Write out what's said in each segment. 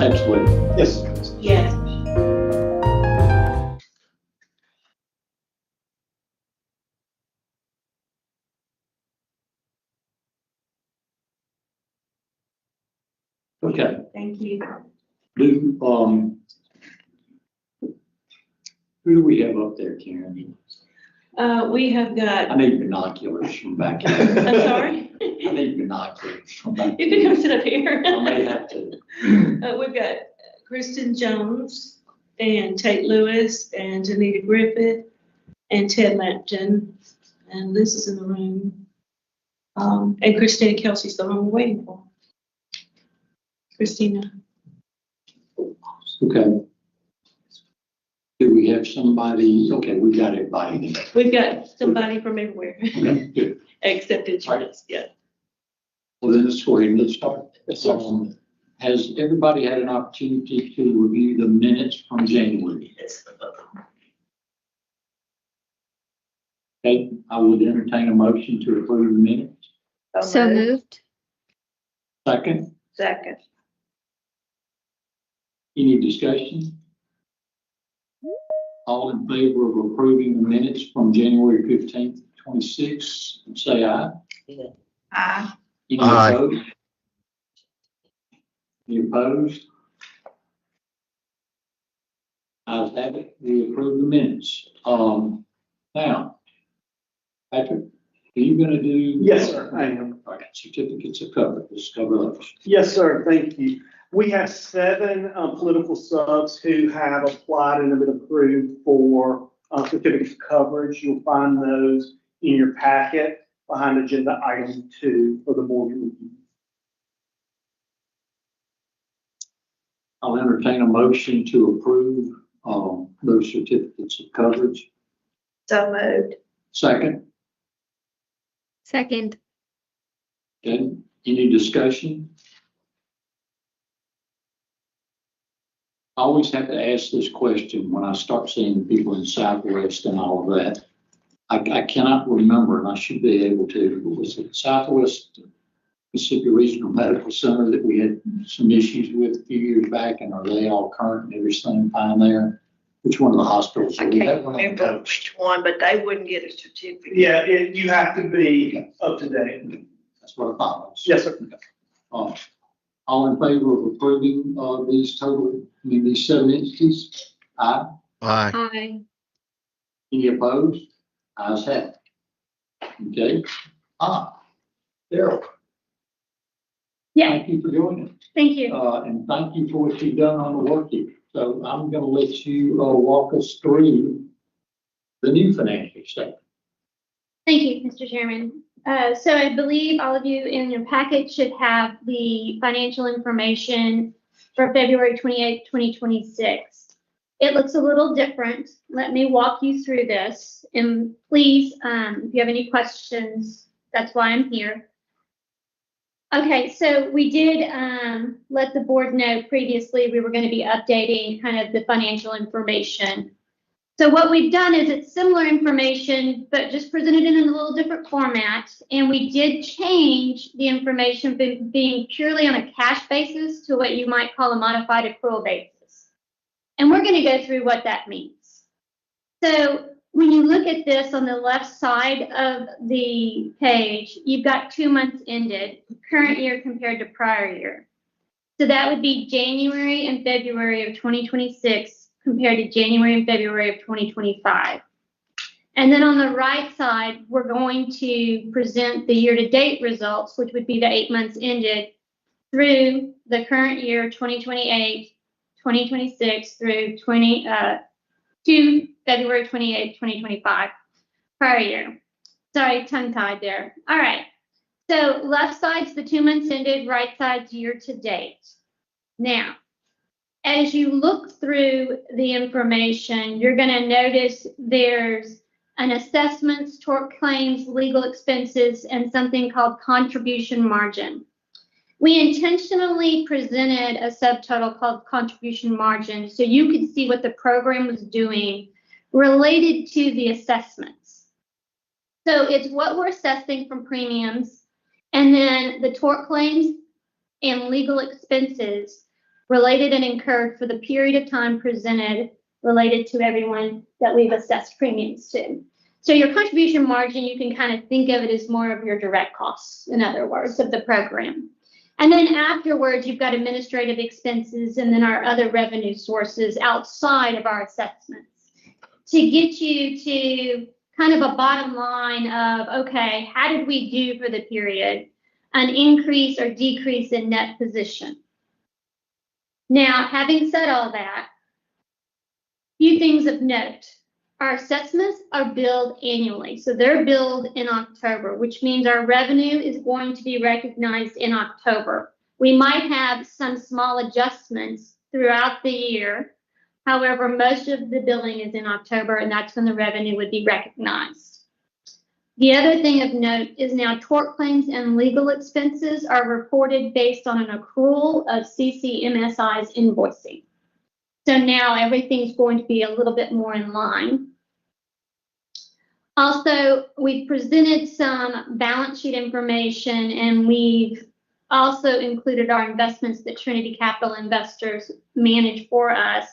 Absolutely. Yes. Yes. Okay. Thank you. Who do we have up there, Karen? We have I got, need binoculars from back here. I'm sorry? I need binoculars from back You here. can come sit up here. I may have to. We've got Kristen Jones and Tate Lewis and Janita Griffith and Ted Lampton. And Liz is in the room. And Christina Kelsey's the one we're waiting for. Christina. Okay. Do we have somebody? Okay, we got everybody. We've got somebody from everywhere Okay, good. except insurance, yeah. Well, then let's go ahead and let's start. Has everybody had an opportunity to review the minutes from January? Okay, I would entertain a motion to approve the minutes. So moved. Second, Second. any discussion? All in favor of approving the minutes from January 15th, 26, say aye. Aye. Any Aye. opposed? Any opposed? Ayes have it, we approve the minutes. Now, Patrick, are you gonna do? Yes, sir, I am. All right, certificates of coverage, let's cover those. Yes, sir, thank you. We have 7 political subs who have applied and have been approved for certificates of coverage. You'll find those in your packet behind agenda item 2 for the board review. I'll entertain a motion to approve, those certificates of coverage. So moved. Second, Second. okay, any discussion? I always have to ask this question when I start seeing people in Southwest and all of that. I cannot remember, and I should be able to, was it Southwest Mississippi Regional Medical Center that we had some issues with a few years back, and are they all current and everything fine there? Which one of the hospitals? I can't remember which one, but they wouldn't get a certificate. Yeah, you have to be up to date. That's what I thought. Yes, sir. All in favor of approving these 7 entities? Aye. Aye. Aye. Any opposed? Ayes have it. Okay. Daryl, Yeah, thank you for joining us. thank you. And thank you for what you've done on the work here. So I'm going to let you walk us through the new financial statement. Thank you, Mr. Chairman. So I believe all of you in your packet should have the financial information for February 28th, 2026. It looks a little different. Let me walk you through this. And please, if you have any questions, that's why I'm here. Okay, so we did let the board know previously we were going to be updating kind of the financial information. So what we've done is it's similar information, but just presented in a little different format. And we did change the information from being purely on a cash basis to what you might call a modified accrual basis. And we're going to go through what that means. So when you look at this on the left side of the page, you've got 2 months ended, current year compared to prior year. So that would be January and February of 2026 compared to January and February of 2025. And then on the right side, we're going to present the year-to-date results, which would be the 8 months ended through the current year, 2028, 2026 through to February 28, 2025, prior year. Sorry, tongue-tied there. All right. So left side's the 2 months ended, right side's year-to-date. Now, as you look through the information, you're going to notice there's an assessments, tort claims, legal expenses, and something called contribution margin. We intentionally presented a subtotal called contribution margin so you could see what the program was doing related to the assessments. So it's what we're assessing from premiums, and then the tort claims and legal expenses related and incurred for the period of time presented related to everyone that we've assessed premiums to. So your contribution margin, you can kind of think of it as more of your direct costs, in other words, of the program. And then afterwards, you've got administrative expenses and then our other revenue sources outside of our assessments to get you to kind of a bottom line of, okay, how did we do for the period? An increase or decrease in net position. Now, having said all that, few things of note. Our assessments are billed annually. So they're billed in October, which means our revenue is going to be recognized in October. We might have some small adjustments throughout the year. However, most of the billing is in October, and that's when the revenue would be recognized. The other thing of note is now tort claims and legal expenses are reported based on an accrual of CCMSI's invoicing. So now everything's going to be a little bit more in line. Also, we've presented some balance sheet information, and we've also included our investments that Trinity Capital investors manage for us.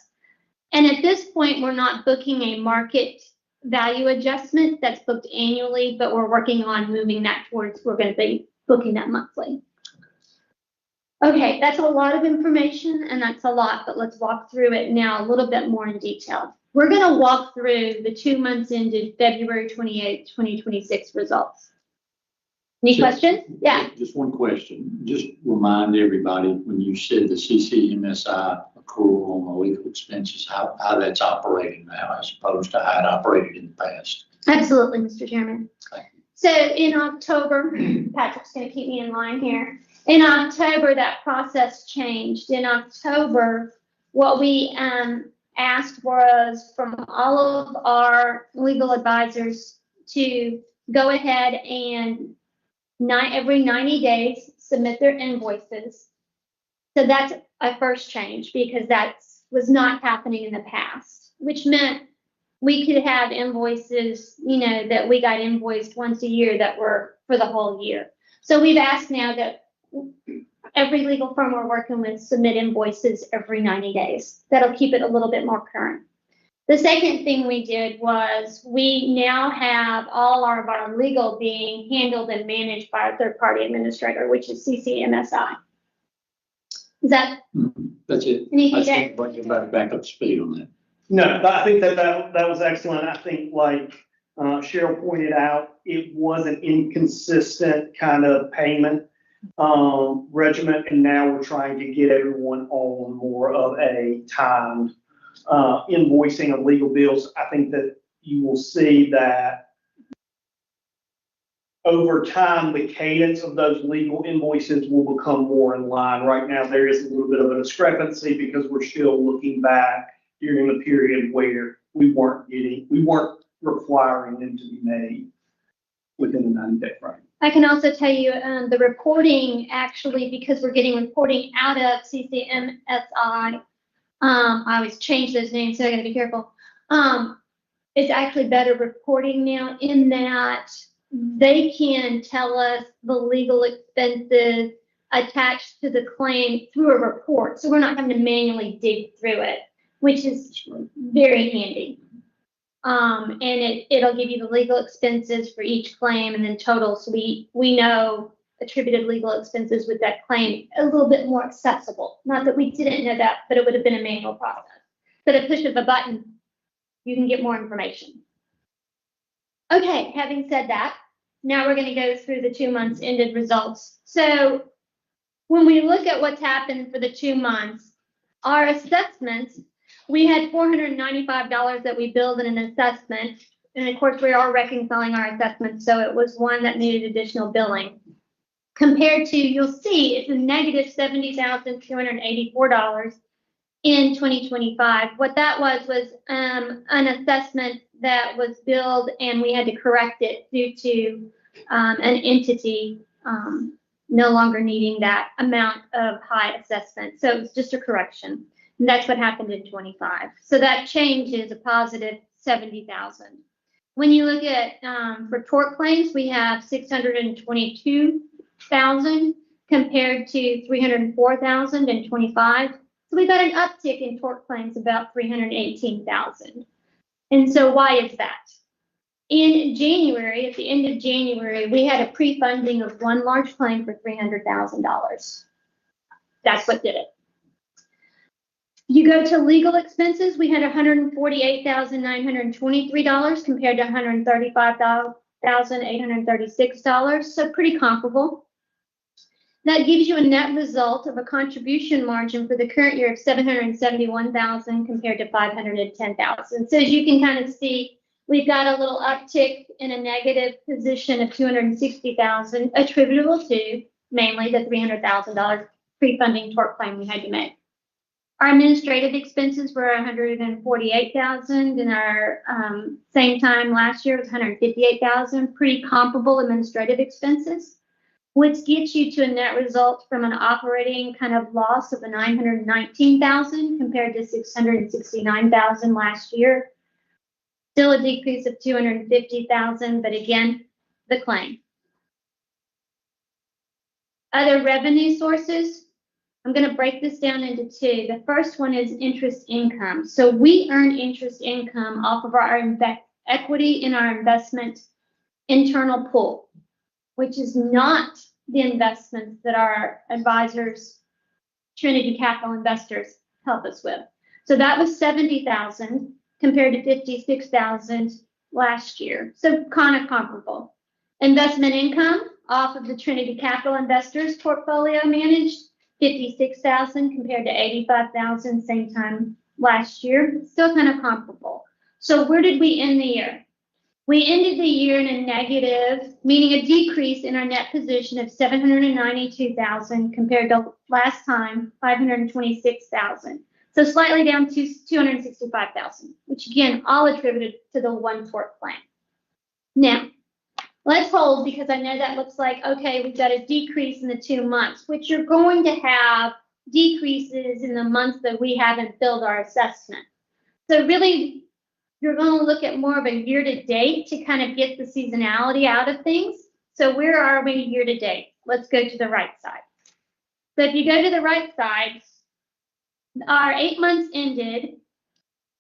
And at this point, we're not booking a market value adjustment that's booked annually, but we're working on moving that towards, we're going to be booking that monthly. Okay, that's a lot of information, and that's a lot, but let's walk through it now a little bit more in detail. We're going to walk through the 2 months ended February 28, 2026 results. Any questions? Yeah. Just one question. Just remind everybody, when you said the CCMSI accrual on the legal expenses, how that's operating now as opposed to how it operated in the past. Absolutely, Mr. Chairman. Thank you. So in October, Patrick's going to keep me in line here. In October, that process changed. In October, what we asked was from all of our legal advisors to go ahead and every 90 days submit their invoices. So that's a first change because that was not happening in the past, which meant we could have invoices, that we got invoiced once a year that were for the whole year. So we've asked now that every legal firm we're working with submit invoices every 90 days. That'll keep it a little bit more current. The second thing we did was we now have all of our legal being handled and managed by a third-party administrator, which is CCMSI. Is that? That's it. I think bring you back up to speed on that. No, I think that was excellent. I think like Cheryl pointed out, it was an inconsistent kind of payment regimen, and now we're trying to get everyone on more of a timed invoicing of legal bills. I think that you will see that over time, the cadence of those legal invoices will become more in line. Right now, there is a little bit of a discrepancy because we're still looking back during the period where we weren't requiring them to be made within the 90-day frame. I can also tell you the reporting actually, because we're getting reporting out of CCMSI, I always change those names, so I gotta be careful. It's actually better reporting now in that they can tell us the legal expenses attached to the claim through a report. So we're not having to manually dig through it, which is very handy. And it'll give you the legal expenses for each claim and then total. So we know attributed legal expenses with that claim a little bit more accessible. Not that we didn't know that, but it would have been a manual process. But at push of a button, you can get more information. Okay, having said that, now we're going to go through the 2 months ended results. So when we look at what's happened for the 2 months, our assessments, we had $495 that we billed in an assessment. And of course, we are reconciling our assessments. So it was one that needed additional billing. Compared to, you'll see, it's a negative $70,284 in 2025. What that was an assessment that was billed and we had to correct it due to an entity no longer needing that amount of high assessment. So it's just a correction. And that's what happened in 25. So that change is a positive 70,000. When you look at for tort claims, we have 622,000 compared to 304,000 in 25. So we got an uptick in tort claims about 318,000. And so why is that? In January, at the end of January, we had a pre-funding of one large claim for $300,000. That's what did it. You go to legal expenses, we had $148,923 compared to $135,836, so pretty comparable. That gives you a net result of a contribution margin for the current year of $771,000 compared to $510,000. So as you can kind of see, we've got a little uptick in a negative position of $260,000 attributable to mainly the $300,000 pre-funding tort claim we had to make. Our administrative expenses were $148,000, and our same time last year was $158,000. Pretty comparable administrative expenses, which gets you to a net result from an operating kind of loss of $919,000 compared to $669,000 last year. Still a decrease of $250,000, but again, the claim. Other revenue sources. I'm going to break this down into two. The first one is interest income. So we earn interest income off of our equity in our investment internal pool, which is not the investments that our advisors, Trinity Capital investors, help us with. So that was $70,000 compared to $56,000 last year. So kind of comparable. Investment income off of the Trinity Capital investors portfolio managed, $56,000 compared to $85,000 same time last year. Still kind of comparable. So where did we end the year? We ended the year in a negative, meaning a decrease in our net position of $792,000 compared to last time, $526,000. So slightly down to $265,000, which again, all attributed to the one tort claim. Now, let's hold, because I know that looks like, okay, we've got a decrease in the 2 months, which you're going to have decreases in the months that we haven't filled our assessment. So really, you're going to look at more of a year-to-date to kind of get the seasonality out of things. So where are we year-to-date? Let's go to the right side. So if you go to the right side, our 8 months ended,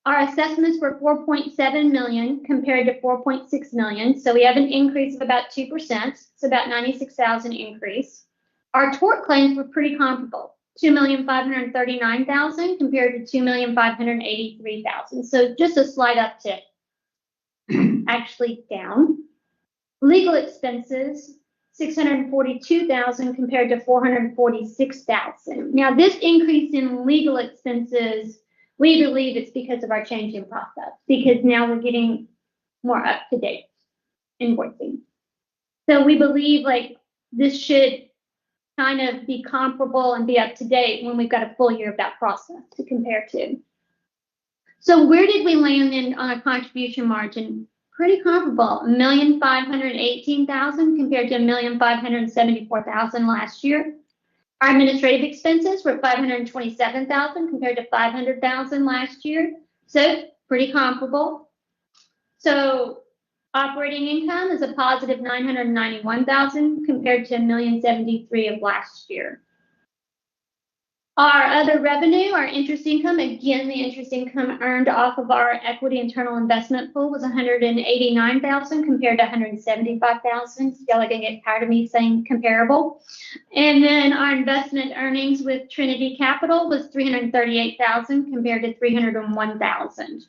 our assessments were $4.7 million compared to $4.6 million. So we have an increase of about 2%. It's about $96,000 increase. Our tort claims were pretty comparable. $2,539,000 compared to $2,583,000. So just a slight uptick, actually down. Legal expenses, $642,000 compared to $446,000. Now this increase in legal expenses, we believe it's because of our change in process, because now we're getting more up-to-date invoicing. So we believe like this should kind of be comparable and be up to date when we've got a full year of that process to compare to. So where did we land in on a contribution margin? Pretty comparable, $1,518,000 compared to $1,574,000 last year. Our administrative expenses were $527,000 compared to $500,000 last year. So pretty comparable. So operating income is a positive $991,000 compared to $1,073,000 of last year. Our other revenue, our interest income, again, the interest income earned off of our equity internal investment pool was $189,000 compared to $175,000. Y'all are gonna get tired of me saying comparable. And then our investment earnings with Trinity Capital was $338,000 compared to $301,000.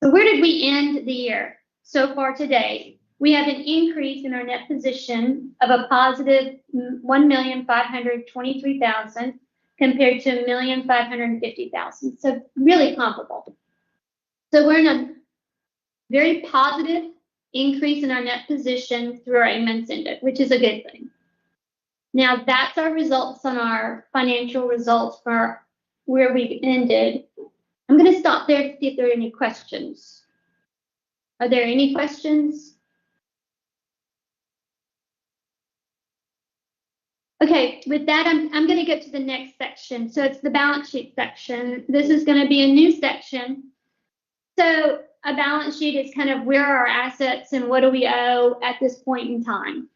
So where did we end the year? So far today, we have an increase in our net position of a positive $1,523,000 compared to $1,550,000. So really comparable. So we're in a very positive increase in our net position through our 8 months ended, which is a good thing. Now that's our results on our financial results for where we ended. I'm going to stop there to see if there are any questions. Are there any questions? Okay, with that, I'm going to get to the next section. So it's the balance sheet section. This is going to be a new section. So a balance sheet is kind of where are our assets and what do we owe at this point in time.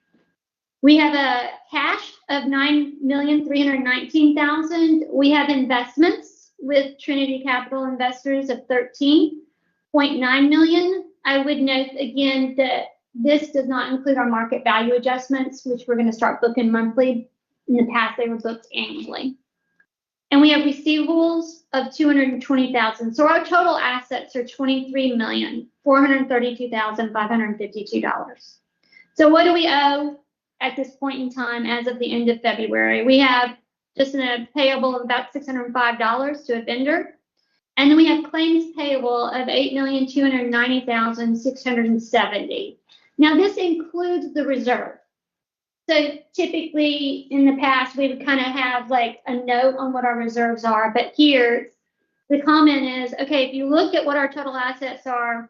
We have a cash of $9,319,000. We have investments with Trinity Capital Investors of 13.9 million. I would note again that this does not include our market value adjustments, which we're going to start booking monthly. In the past, they were booked annually. And we have receivables of 220,000. So our total assets are $23,432,552. So what do we owe at this point in time as of the end of February? We have just a payable of about $605 to a vendor. And then we have claims payable of $8,290,670. Now this includes the reserve. So typically in the past, we would kind of have like a note on what our reserves are, but here the comment is, okay, if you look at what our total assets are,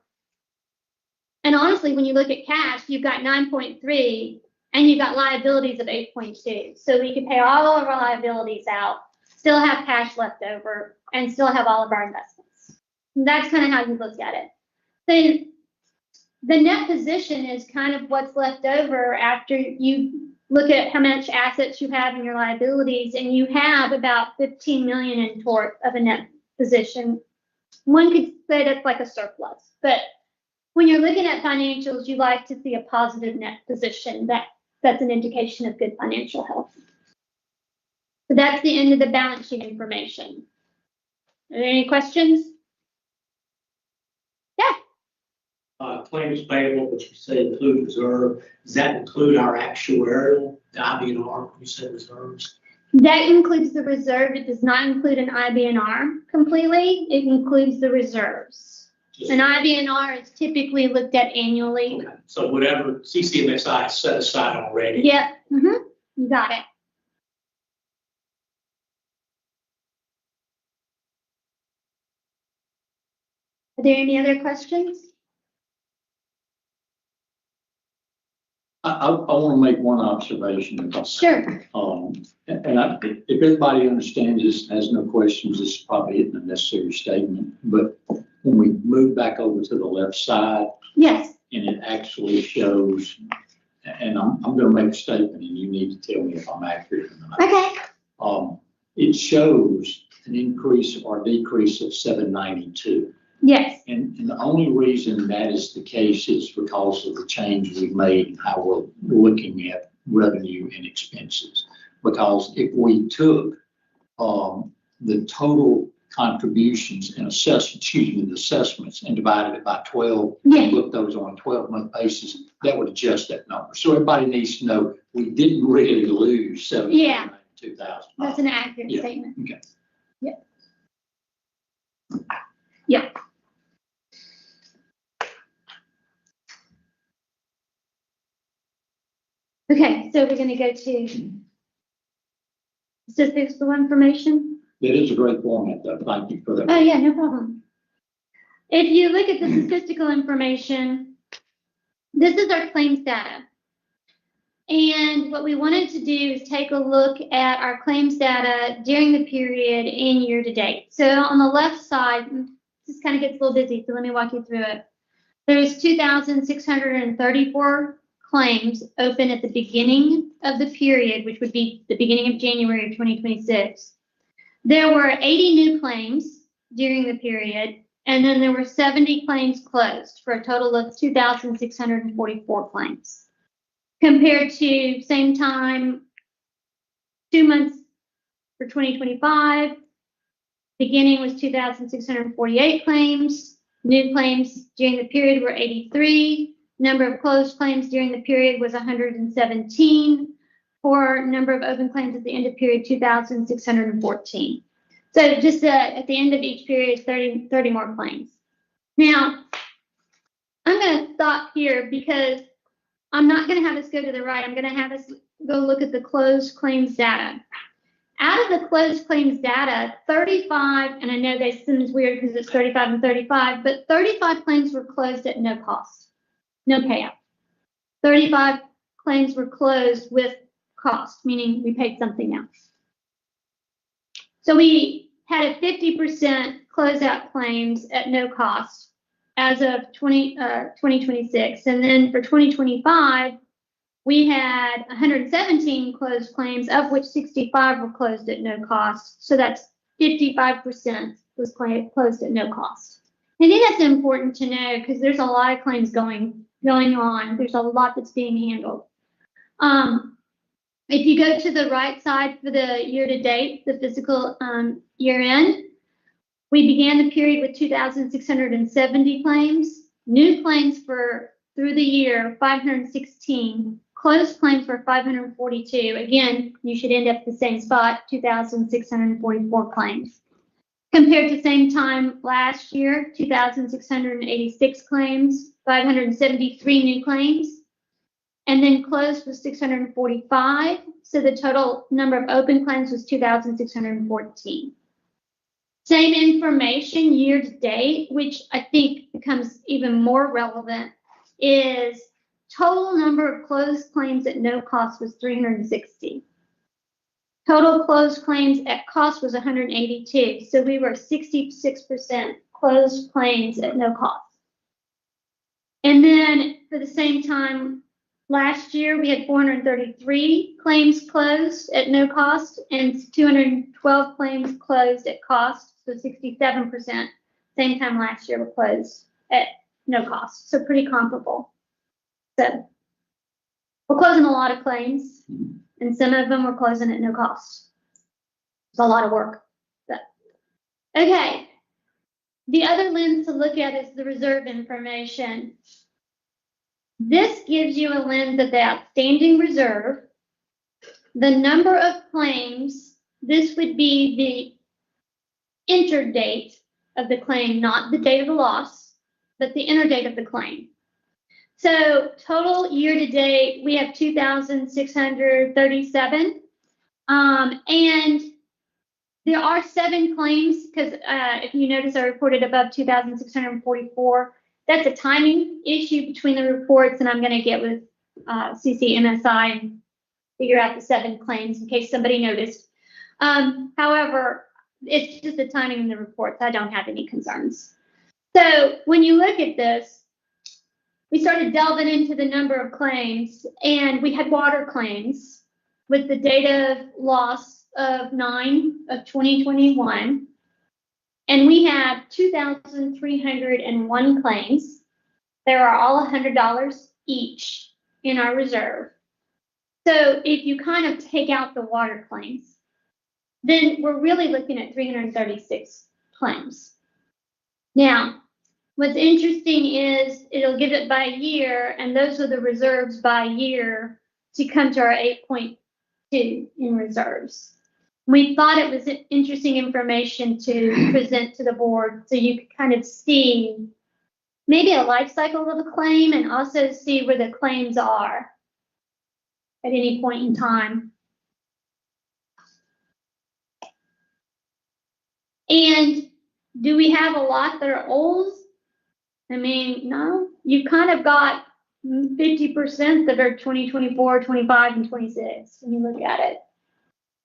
and honestly, when you look at cash, you've got 9.3 and you've got liabilities of 8.2. So we can pay all of our liabilities out, still have cash left over, and still have all of our investments. And that's kind of how you look at it. Then the net position is kind of what's left over after you look at how much assets you have in your liabilities, and you have about 15 million in tort of a net position. One could say that's like a surplus, but when you're looking at financials, you like to see a positive net position. That's an indication of good financial health. So that's the end of the balance sheet information. Are there any questions? Yeah. Claims payable, which you say include reserve, does that include our actuarial, the IBNR, you said reserves? That includes the reserve. It does not include an IBNR completely. It includes the reserves. An IBNR is typically looked at annually. Okay. So whatever CCMSI is set aside already. Yep. You got it. Are there any other questions? I want to make one observation about that. Sure. If everybody understands this, has no questions, this probably isn't a necessary statement, but when we move back over to the left side, Yes. and it actually shows, and I'm going to make a statement and you need to tell me if I'm accurate or not. Okay. It shows an increase or decrease of 792. Yes. And the only reason that is the case is because of the change we've made in how we're looking at revenue and expenses. Because if we took the total contributions and assessments and divided it by 12, and looked those on a 12-month basis, that would adjust that number. So everybody needs to know we didn't really lose $792,000. That's an accurate statement. Okay. Yeah. Okay, so we're going to go to statistical information. That is a great format, though. Thank you for that. Oh, yeah, no problem. If you look at the statistical information, this is our claims data. And what we wanted to do is take a look at our claims data during the period and year to date. So on the left side, this kind of gets a little busy, so let me walk you through it. There's 2,634 claims open at the beginning of the period, which would be the beginning of January of 2026. There were 80 new claims during the period, and then there were 70 claims closed for a total of 2,644 claims. Compared to same time, 2 months for 2025, beginning was 2,648 claims. New claims during the period were 83. Number of closed claims during the period was 117. For number of open claims at the end of period, 2,614. So just at the end of each period, 30 more claims. Now, I'm going to stop here because I'm not going to have us go to the right. I'm going to have us go look at the closed claims data. Out of the closed claims data, 35, and I know that seems weird because it's 35 and 35, but 35 claims were closed at no cost, no payout. 35 claims were closed with cost, meaning we paid something else. So we had a 50% closeout claims at no cost as of 2026. And then for 2025, we had 117 closed claims, of which 65 were closed at no cost. So that's 55% was closed at no cost. I think that's important to know because there's a lot of claims going on. There's a lot that's being handled. If you go to the right side for the year to date, the fiscal year end, we began the period with 2,670 claims. New claims through the year, 516. Closed claims were 542. Again, you should end up at the same spot, 2,644 claims. Compared to same time last year, 2,686 claims, 573 new claims, and then closed was 645. So the total number of open claims was 2,614. Same information year to date, which I think becomes even more relevant, is total number of closed claims at no cost was 360. Total closed claims at cost was 182. So we were 66% closed claims at no cost. And then for the same time last year, we had 433 claims closed at no cost and 212 claims closed at cost. So 67%. Same time last year were closed at no cost. So pretty comparable. So we're closing a lot of claims, and some of them we're closing at no cost. It's a lot of work. But, okay. The other lens to look at is the reserve information. This gives you a lens of the outstanding reserve, the number of claims. This would be the enter date of the claim, not the date of the loss, but the enter date of the claim. So total year to date, we have 2,637. And there are 7 claims because if you notice, I reported above 2,644. That's a timing issue between the reports, and I'm going to get with CCMSI and figure out the 7 claims in case somebody noticed. However, it's just the timing in the reports. I don't have any concerns. So when you look at this, we started delving into the number of claims, and we had water claims with the date of loss of 9/2021. And we have 2,301 claims. There are all $100 each in our reserve. So if you kind of take out the water claims, then we're really looking at 336 claims. Now, what's interesting is it'll give it by year, and those are the reserves by year to come to our 8.2 in reserves. We thought it was interesting information to present to the board so you could kind of see maybe a life cycle of a claim and also see where the claims are at any point in time. And do we have a lot that are old? I mean, no. You've kind of got 50% that are 2024, 25, and 26 when you look at it.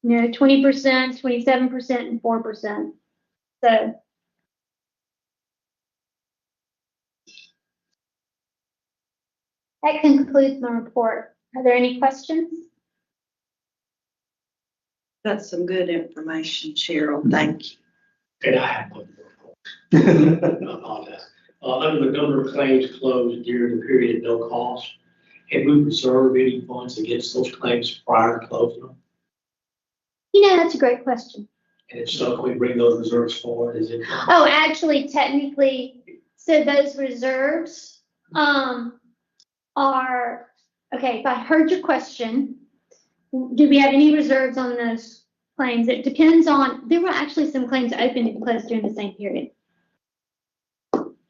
20%, 27%, and 4%. So that concludes my report. Are there any questions? That's some good information, Cheryl. Thank you. And I have one more. I apologize. Under the number of claims closed during the period at no cost, have we reserved any funds against those claims prior to closing them? That's a great question. And if so, can we bring those reserves forward? Is it? Oh, actually, technically, so those reserves are, okay, if I heard your question, do we have any reserves on those claims? It depends on, there were actually some claims opened and closed during the same period.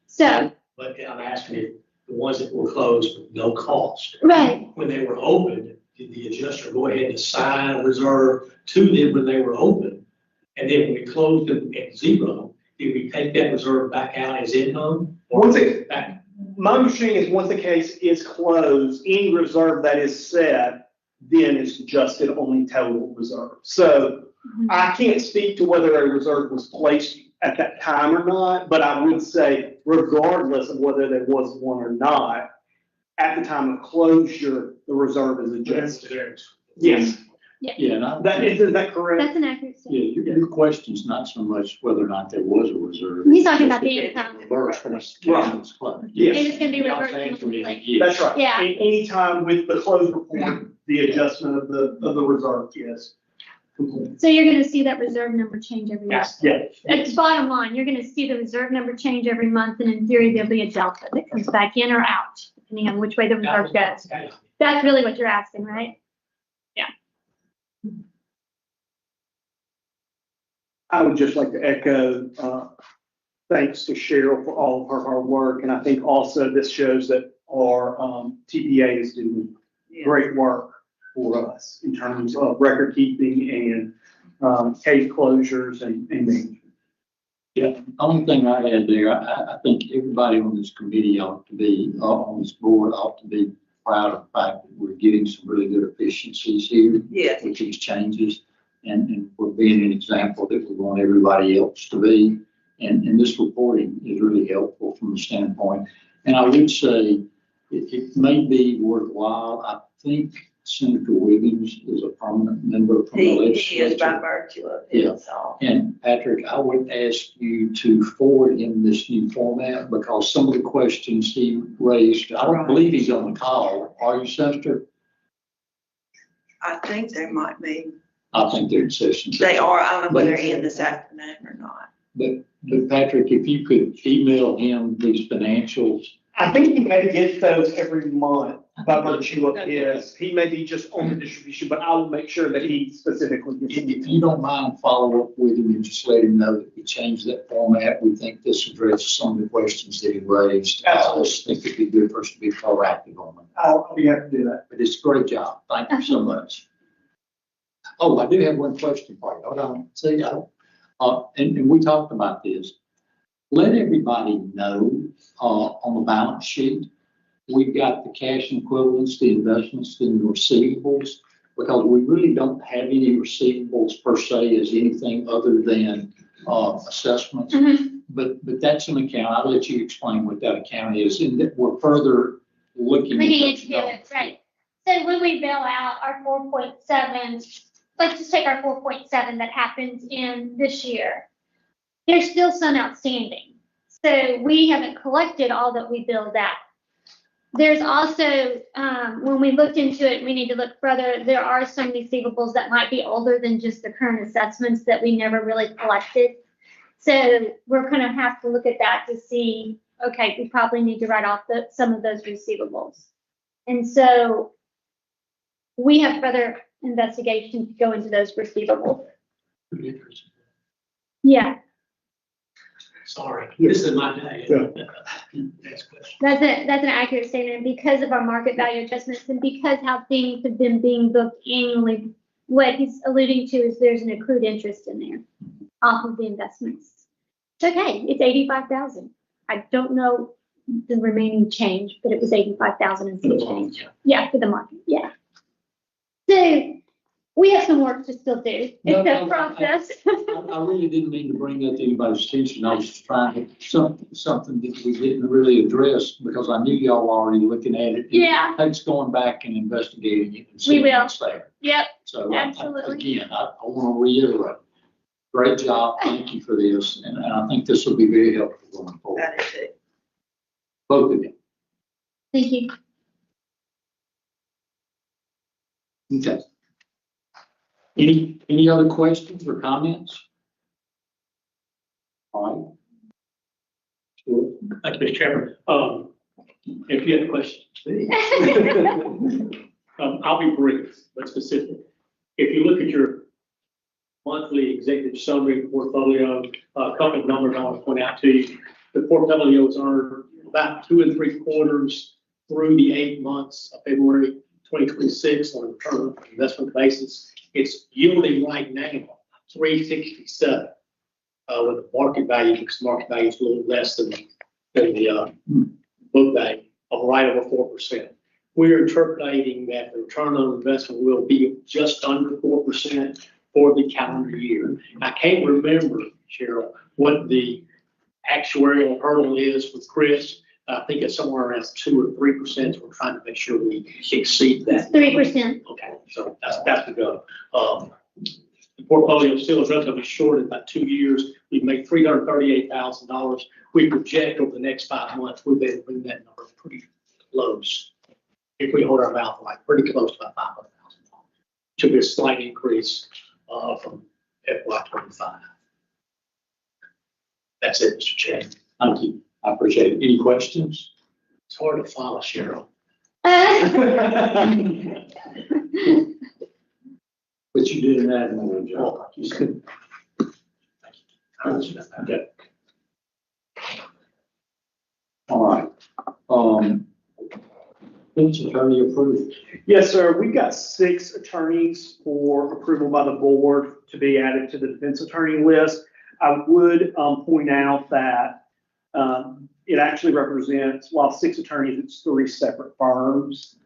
So. But I'm asking if the ones that were closed with no cost. Right. When they were opened, did the adjuster go ahead and assign a reserve to them when they were open? And then when we closed them at zero, did we take that reserve back out as income? Or my understanding is once the case is closed, any reserve that is set, then it's adjusted on the total reserve. So I can't speak to whether a reserve was placed at that time or not, but I would say regardless of whether there was one or not, at the time of closure, the reserve is adjusted. Yes. Yeah, and Is that correct? That's an accurate yeah, statement. your question's not so much whether or not there was a reserve. He's talking about the income. Reverse from the Right. county's close. Yes. And it's gonna be Y'all's reversed answer is monthly. yes. That's right. Yeah. Anytime with the close report, the adjustment of the reserve, yes. So you're gonna see that reserve number change every month. Yes. It's bottom line, you're gonna see the reserve number change every month, and in theory, there'll be a delta that comes back in or out, depending on which way the reserve goes. That's really what you're asking, right? I would just like to echo, thanks to Cheryl for all of her hard work. And I think also this shows that our TPA is doing great work for us in terms of record keeping and case closures and management. Yeah, only thing I'd add there, I think everybody on this committee ought to be, on this board ought to be proud of the fact that we're getting some really good efficiencies here Yes. with these changes. And we're being an example that we want everybody else to be. And this reporting is really helpful from the standpoint. And I would say it may be worthwhile. I think Senator Wiggins is a permanent member from the He legislature. is by virtue of Yeah. it, so. And Patrick, I would ask you to forward him this new format because some of the questions he raised, I don't Right. believe he's on the call. Are you, Senator? I think there might be, I think they're in session. they are, I don't know whether they're in this afternoon or not. But Patrick, if you could email him these financials. I think he may get those every month by virtue of his, he may be just on the distribution, but I will make sure that he specifically gets If it. you don't mind, follow up with him and just let him know that we changed that format. We think this addresses some of the questions that he raised. I just think it'd be good for us to be proactive on them. I'll be happy to do that. But it's a great job. Thank you so much. Oh, I do have one question for you. Hold on. See, and we talked about this. Let everybody know, on the balance sheet, we've got the cash equivalents, the investments, and the receivables, because we really don't have any receivables per se as anything other than, assessments. Mhm. But that's an account. I'll let you explain what that account is, and that we're further looking. Looking at into it, right. So when we bill out our 4.7, let's just take our 4.7 that happens in this year. There's still some outstanding. So we haven't collected all that we billed out. There's also, when we looked into it, we need to look further. There are some receivables that might be older than just the current assessments that we never really collected. So we're gonna have to look at that to see, okay, we probably need to write off some of those receivables. And so we have further investigation to go into those receivables. Yeah, Sorry, this is my day. Next question. that's an accurate statement. Because of our market value adjustments and because how things have been being booked annually, what he's alluding to is there's an accrued interest in there off of the investments. It's okay, it's 85,000. I don't know the remaining change, but it was 85,000 and some change. Yeah, for the market, yeah. So we have some work to still do. No, It's a process. I really didn't mean to bring that to anybody's attention. I was just trying to, something that we didn't really address because I knew y'all were already looking at it. Yeah. It takes going back and investigating it and We seeing will. what's there. Yep, So absolutely. again, I want to reiterate, great job. Thank you for this. And I think this will be very helpful going forward. That is it. Both of you. Thank you. Okay. Any other questions or comments? All right. Sure. Thank you, Mr. Chairman. If you have questions, I'll be brief but specific. If you look at your monthly executive summary portfolio, a couple of numbers I want to point out to you. The portfolio is earned about 2 3/4 through the 8 months of February 2026 on a return on investment basis. It's yielding right now 367 with a market value, because market value is a little less than the book value of right over 4%. We're interpolating that the return on investment will be just under 4% for the calendar year. I can't remember, Cheryl, what the actuarial hurdle is with Chris. I think it's somewhere around 2 or 3%. So we're trying to make sure we exceed that. 3%. Okay, so that's the goal. The portfolio still is relatively short in about 2 years. We've made $338,000. We project over the next 5 months, we'll be able to bring that number pretty close. If we hold our mouth like pretty close to about $500,000. Should be a slight increase from FY25. That's it, Mr. Chairman. Thank you. I appreciate it. Any questions? It's hard to follow, Cheryl. But you did an admirable job. You said. Okay. All right. Each attorney approved. Yes, sir. We've got 6 attorneys for approval by the board to be added to the defense attorney list. I would point out that it actually represents, while 6 attorneys, it's 3 separate firms.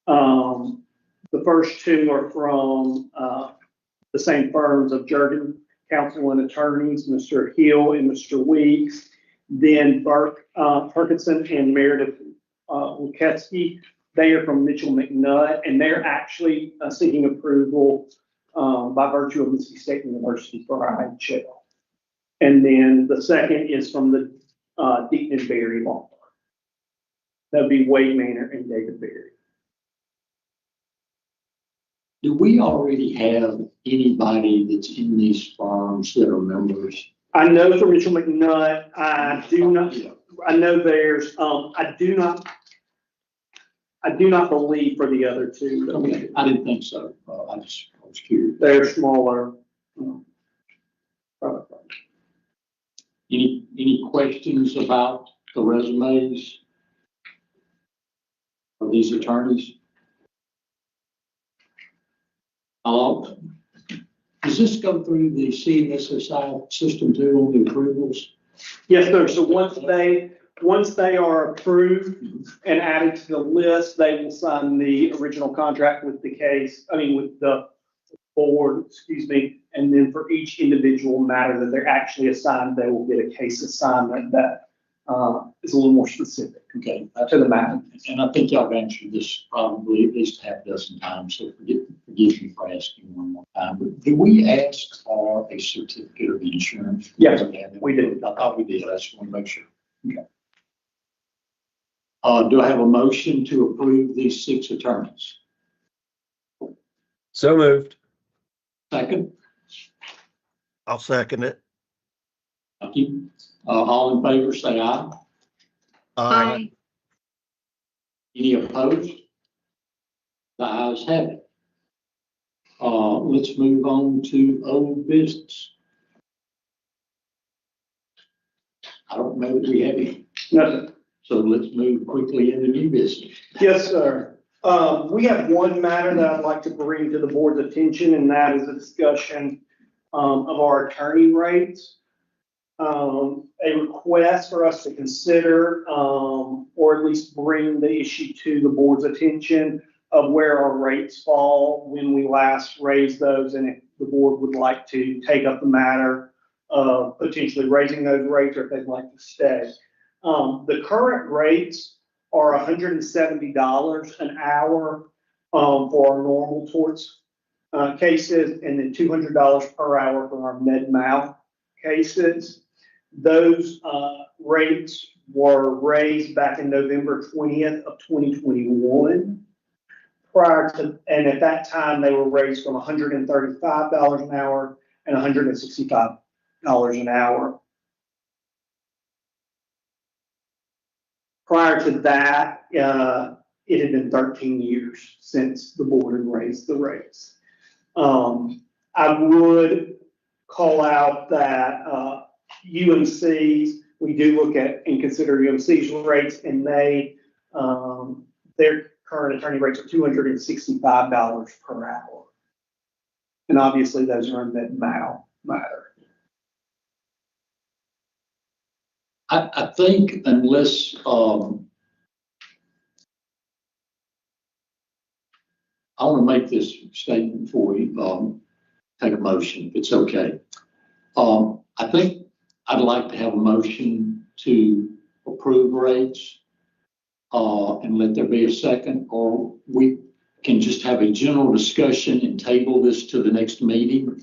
The first 2 are from the same firms of Jurgen Counsel and Attorneys, Mr. Hill and Mr. Weeks. Then Burke, Perkinson and Meredith Luketsky. They are from Mitchell McNutt, and they're actually seeking approval by virtue of Mississippi State University for IHL. And then the second is from the Deaton and Berry law firm. That would be Wade Manor and David Berry. Do we already have anybody that's in these firms that are members? I know for Mitchell McNutt, I do not. I know there's. I do not believe for the other 2. Okay, I didn't think so. I was curious. They're smaller. Any questions about the resumes of these attorneys? Hello? Does this go through the CNSSI system too on the approvals? Yes, sir. So once they are approved and added to the list, they will sign the original contract with the with the board, and then for each individual matter that they're actually assigned, they will get a case assignment that is a little more specific Okay. to the matter. And I think y'all have answered this probably at least half a dozen times, so forgive me for asking one more time. But do we ask for a certificate of insurance? Yes, we do. I thought we did. I just want to make sure. Okay. Do I have a motion to approve these 6 attorneys? So moved. Second? I'll second it. Thank you. All in favor, say aye. Aye. Any opposed? The ayes have it. Let's move on to old business. I don't know that we have any. Nothing. So let's move quickly into new business. Yes, sir. We have one matter that I'd like to bring to the board's attention, and that is a discussion of our attorney rates. A request for us to consider, or at least bring the issue to the board's attention of where our rates fall when we last raised those, and if the board would like to take up the matter of potentially raising those rates, or if they'd like to stay. The current rates are $170 an hour for our normal torts cases, and then $200 per hour for our med-mal cases. Those rates were raised back in November 20th of 2021. And at that time, they were raised from $135 an hour and $165 an hour. Prior to that, it had been 13 years since the board had raised the rates. I would call out that UMCs, we do look at and consider UMC's rates, and their current attorney rates are $265 per hour. And obviously those are in med-mal matter. I think unless, I want to make this statement before we take a motion, if it's okay. I think I'd like to have a motion to approve rates and let there be a second, or we can just have a general discussion and table this to the next meeting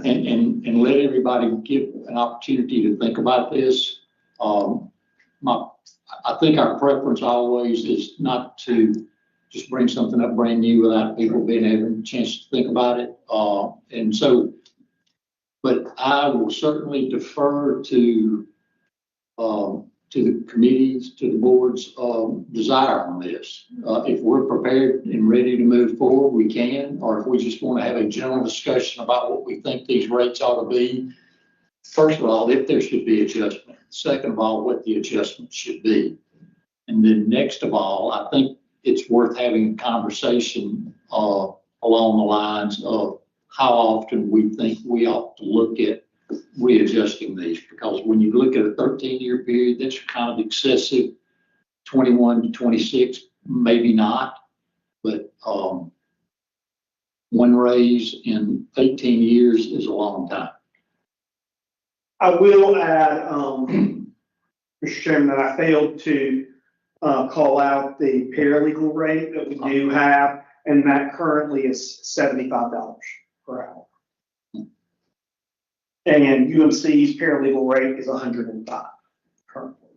and let everybody get an opportunity to think about this. I think our preference always is not to just bring something up brand new without people being able a chance to think about it. And so, but I will certainly defer to the committees, to the board's desire on this. If we're prepared and ready to move forward, we can, or if we just want to have a general discussion about what we think these rates ought to be. First of all, if there should be adjustment. Second of all, what the adjustment should be. And then next of all, I think it's worth having a conversation along the lines of how often we think we ought to look at readjusting these, because when you look at a 13-year period, that's kind of excessive. 21 to 26, maybe not, but one raise in 18 years is a long time. I will add, Mr. Chairman, that I failed to call out the paralegal rate that we do have, and that currently is $75 per hour. And UMC's paralegal rate is 105 currently.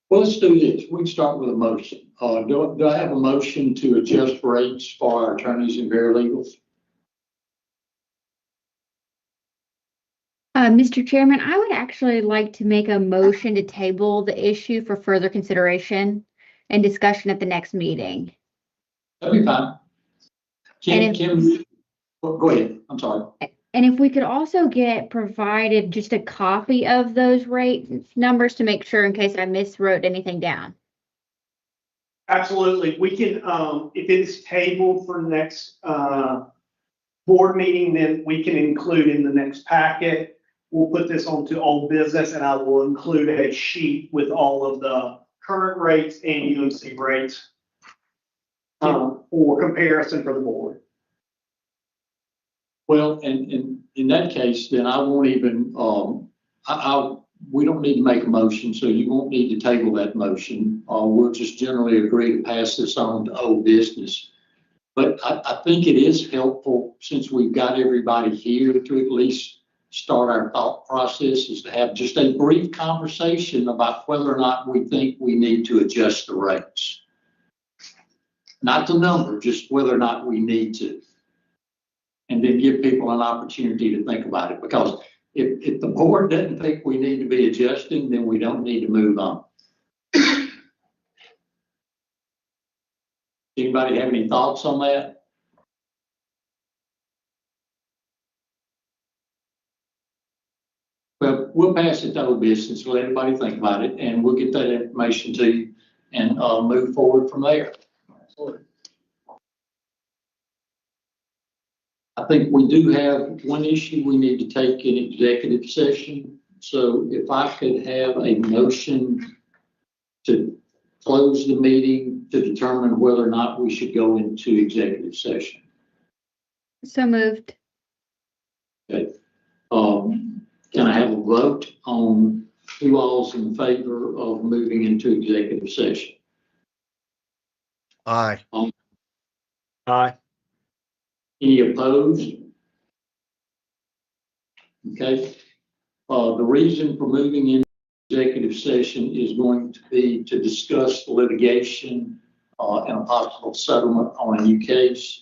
Well, let's do this. We can start with a motion. Do I have a motion to adjust rates for our attorneys and paralegals? Mr. Chairman, I would actually like to make a motion to table the issue for further consideration and discussion at the next meeting. That'd be fine. Go ahead. I'm sorry. And if we could also get provided just a copy of those rate numbers to make sure in case I miswrote anything down. Absolutely. We can, if it is tabled for next board meeting, then we can include in the next packet. We'll put this onto old business, and I will include a sheet with all of the current rates and UMC rates for comparison for the board. Well, and in that case, then I won't even, we don't need to make a motion, so you won't need to table that motion. We'll just generally agree to pass this on to old business. But I think it is helpful, since we've got everybody here, to at least start our thought process, is to have just a brief conversation about whether or not we think we need to adjust the rates. Not the number, just whether or not we need to. And then give people an opportunity to think about it. Because if the board doesn't think we need to be adjusting, then we don't need to move on. Anybody have any thoughts on that? Well, we'll pass it to old business, let everybody think about it, and we'll get that information to you and move forward from there. I think we do have one issue we need to take in executive session. So if I could have a motion to close the meeting to determine whether or not we should go into executive session. So moved. Okay. Can I have a vote on who all's in favor of moving into executive session? Aye. Aye. Any opposed? Okay. The reason for moving into executive session is going to be to discuss the litigation and a possible settlement on a new case.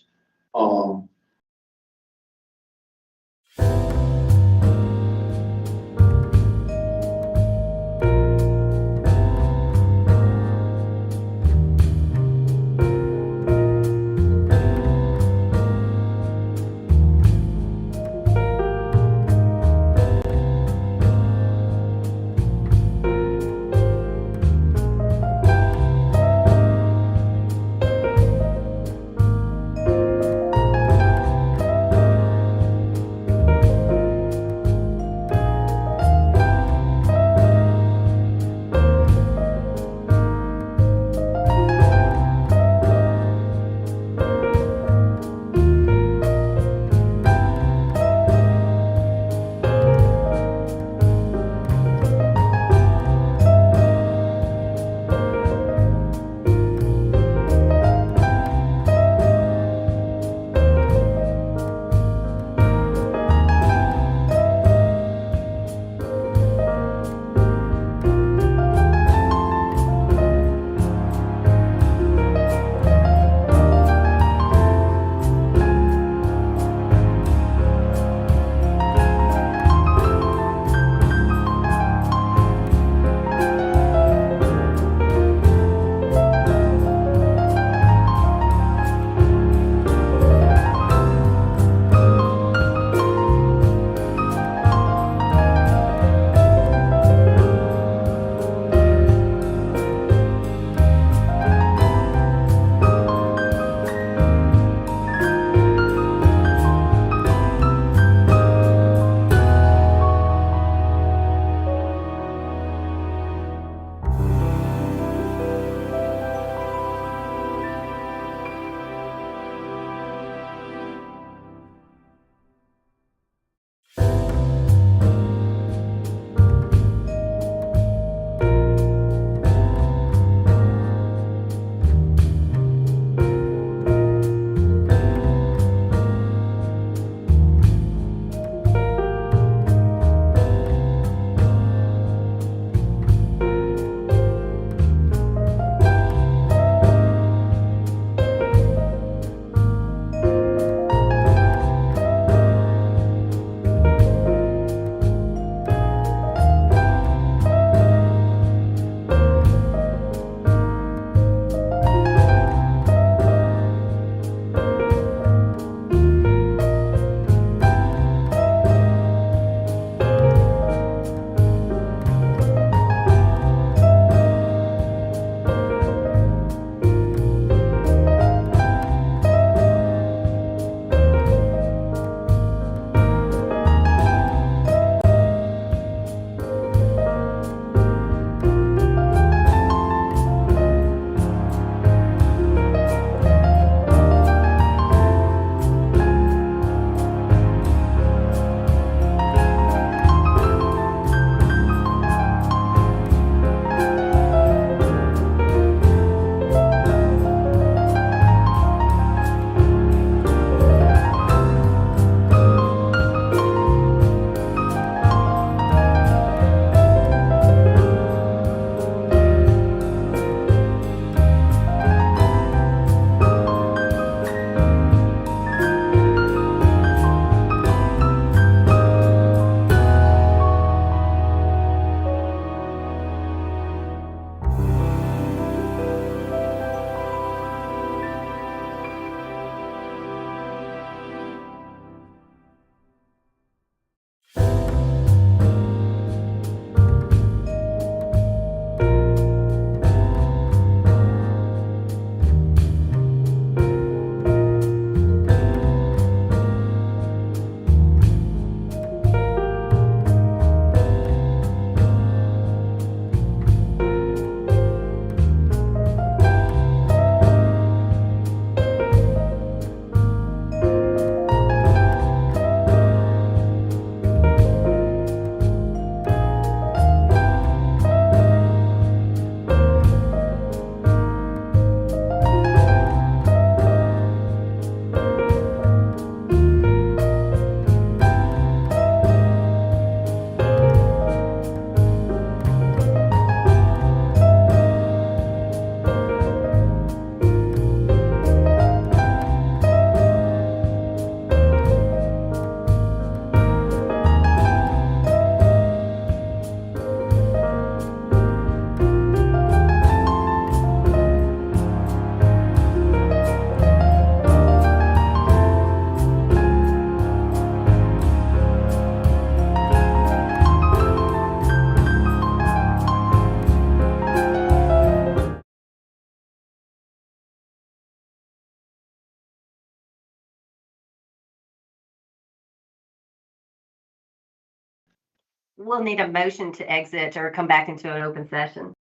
We'll need a motion to exit or come back into an open session.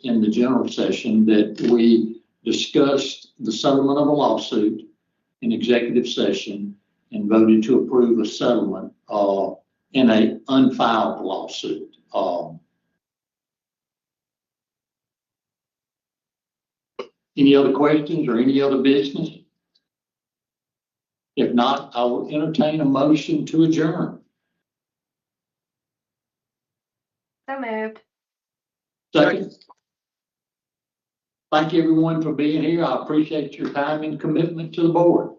In the general session that we discussed the settlement of a lawsuit in executive session and voted to approve a settlement in a unfiled lawsuit. Any other questions or any other business? If not, I will entertain a motion to adjourn. So moved. Second. Thank you everyone for being here. I appreciate your time and commitment to the board.